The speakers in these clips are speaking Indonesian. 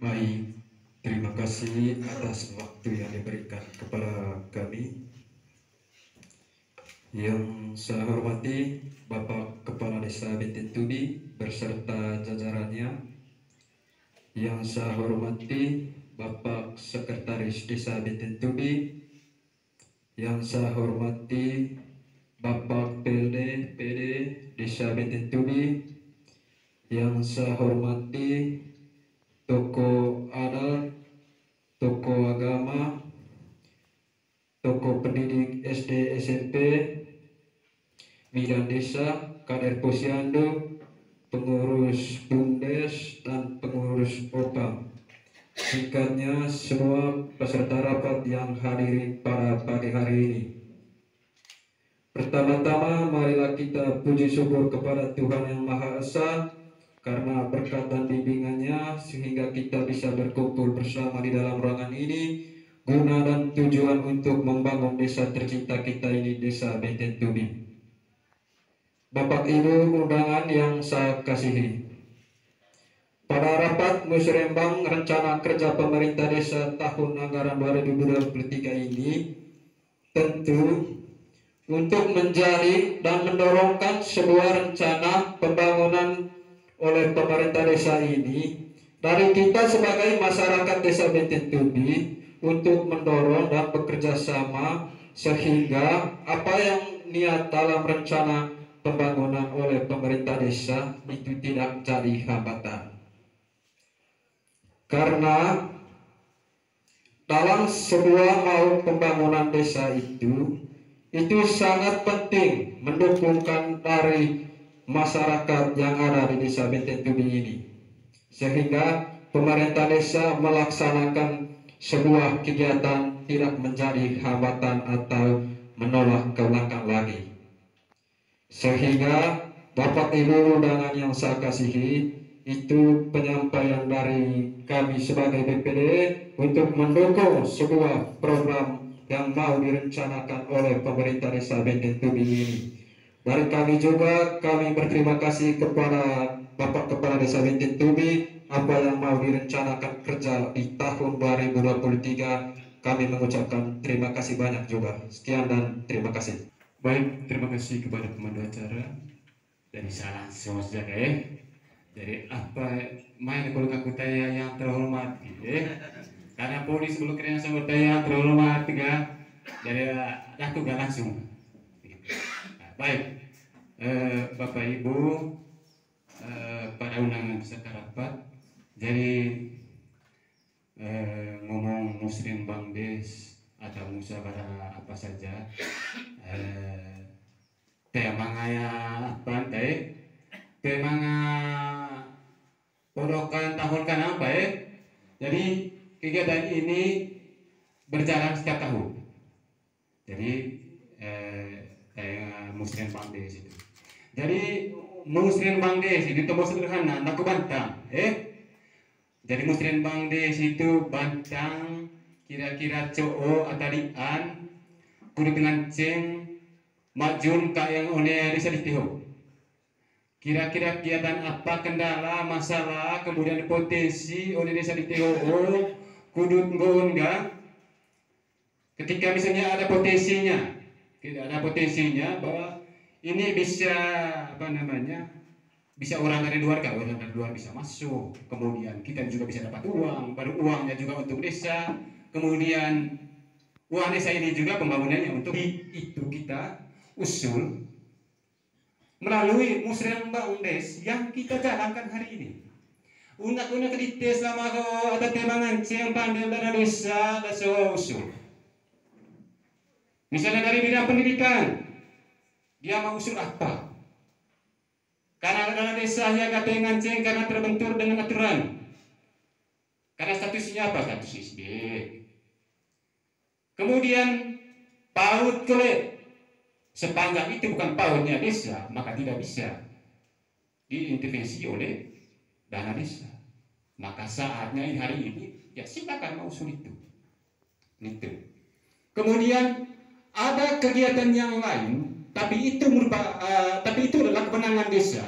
Baik, terima kasih atas waktu yang diberikan kepada kami. Yang saya hormati Bapak Kepala Desa Binti Tubi beserta jajarannya. Yang saya hormati Bapak Sekretaris Desa Binti Tubi. Yang saya hormati Bapak PLD PD Desa Binti Tubi. Yang saya hormati tokoh adat, tokoh agama, tokoh pendidik SD SMP, bidan desa, kader posyandu, pengurus BUMDes dan pengurus OPAM. Singkatnya semua peserta rapat yang hadir pada pagi hari ini. Pertama-tama marilah kita puji syukur kepada Tuhan Yang Maha Esa karena berkat dan bimbingannya sehingga kita bisa berkumpul bersama di dalam ruangan ini guna dan tujuan untuk membangun desa tercinta kita ini, Desa Binti Tubi. Bapak Ibu undangan yang saya kasihi, pada rapat musrembang rencana kerja pemerintah desa tahun anggaran 2023 ini tentu untuk menjalin dan mendorongkan sebuah rencana pembangunan oleh pemerintah desa ini dari kita sebagai masyarakat Desa Binti Tubi untuk mendorong dan bekerja sama sehingga apa yang niat dalam rencana pembangunan oleh pemerintah desa itu tidak jadi hambatan. Karena dalam sebuah mau pembangunan desa itu sangat penting mendukungkan dari masyarakat yang ada di Desa Binti Tubi ini, sehingga pemerintah desa melaksanakan sebuah kegiatan tidak menjadi hambatan atau menolak ke belakang lagi. Sehingga Bapak Ibu undangan yang saya kasihi, itu penyampaian dari kami sebagai BPD untuk mendukung sebuah program yang mau direncanakan oleh pemerintah Desa Binti Tubi ini. Dari kami juga, kami berterima kasih kepada Bapak Kepala Desa Binti Tubi apa yang mau direncanakan kerja di tahun 2023. Kami mengucapkan terima kasih banyak juga. Sekian dan terima kasih. Baik, terima kasih kepada pemandu acara. Dari sana semua saja Jadi apa main kalau aku tanya yang terhormat karena polis sebelum kena sama tanya terhormat jadi aku gak langsung. Baik, Bapak Ibu, pada undangan peserta rapat, jadi ngomong muslim bangdes atau musyawarah apa saja, temanya pantai, temanya podokan tahun kan apa jadi kegiatan ini berjalan setiap tahun. Jadi kayak muslim bangdes itu. Jadi muslim bangdes itu tombol sederhana, aku bantang, Jadi muslim bangdes itu bantang kira-kira coo atau dian kudu dengan ceng majun kak yang oleh desa ditiho. Kira-kira kegiatan apa, kendala, masalah, kemudian potensi oleh desa ditiho kudu enggak. Ketika misalnya ada potensinya, tidak ada potensinya bahwa ini bisa bisa orang dari luar, orang dari luar bisa masuk, kemudian kita juga bisa dapat uang, baru uangnya juga untuk desa, kemudian uang desa ini juga pembangunannya untuk itu kita usul melalui musrembang des yang kita jalankan hari ini. Unak-unak di desa mago ada temangan yang pandai dana desa dan semua usul. Misalnya dari bidang pendidikan, dia mau usul apa? Karena dana desa yang kata nganceng karena terbentur dengan aturan. Karena statusnya apa? Status SB. Kemudian PAUD kulit. Sepanjang itu bukan PAUD-nya desa, maka tidak bisa diintervensi oleh dana desa. Maka saatnya hari ini, ya silakan mau usul itu. Kemudian ada kegiatan yang lain, tapi itu adalah kewenangan desa.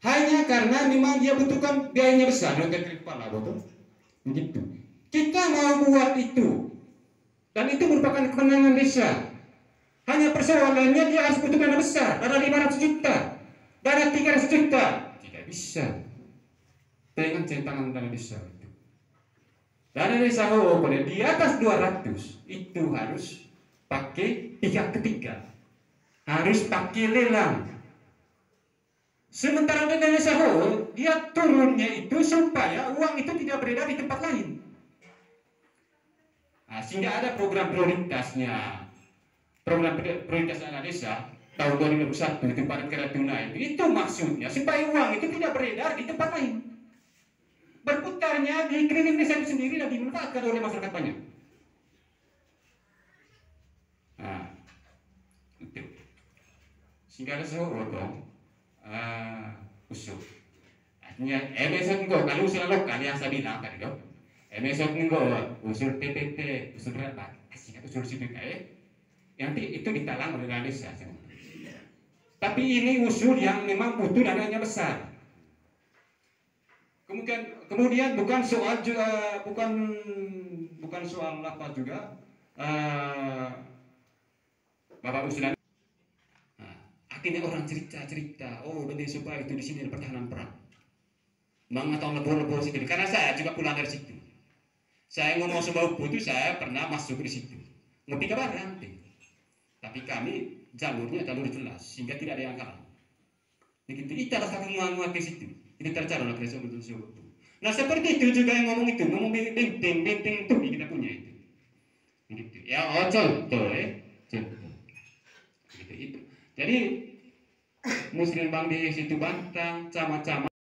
Hanya karena memang dia butuhkan biayanya besar, kepala betul. Begitu. Kita mau buat itu, dan itu merupakan kewenangan desa. Hanya persoalannya dia harus butuh dana besar, dana 500 juta, dana 300 juta. Tidak bisa dengan centangan dana desa itu. Dana desa boleh di atas 200 itu harus pakai pihak ketiga, harus pakai lelang. Sementara dana desa dia turunnya itu supaya uang itu tidak beredar di tempat lain. Nah, sehingga ada program prioritasnya. Program prioritas dana desa tahun 2001 itu padat karya tunai itu maksudnya supaya uang itu tidak beredar di tempat lain, berputarnya di rekening desa itu sendiri dan dimanfaatkan oleh masyarakat banyak. Nah, itu sehingga ada seorang usul. Artinya besok enggak kalau usul lokal yang saya bilang tadi dok, besok enggak usul PPT, usul berapa? Usul CPK nanti itu ditalang oleh dana desa. Tapi ini usul yang memang butuh dananya besar. Kemudian bukan soal juga bukan soal apa juga Bapak usulan. Nah, akhirnya orang cerita, oh benih supaya itu di sini ada pertahanan perang. Atau lebur-lebur situ. Karena saya juga pulang dari situ. Saya ngomong sama Bu itu saya pernah masuk di situ. Ngopi ke barang. Tapi kami jalurnya jalur jelas sehingga tidak ada yang kalah. Begitu itu adalah satu muat ke situ. Ini tercari oleh Kristus betul. Nah seperti itu juga yang ngomong benteng itu kita punya itu. Begitu. Ya contoh. Begitu itu. Jadi Muslim Bang di situ Bantang, Cama-Cama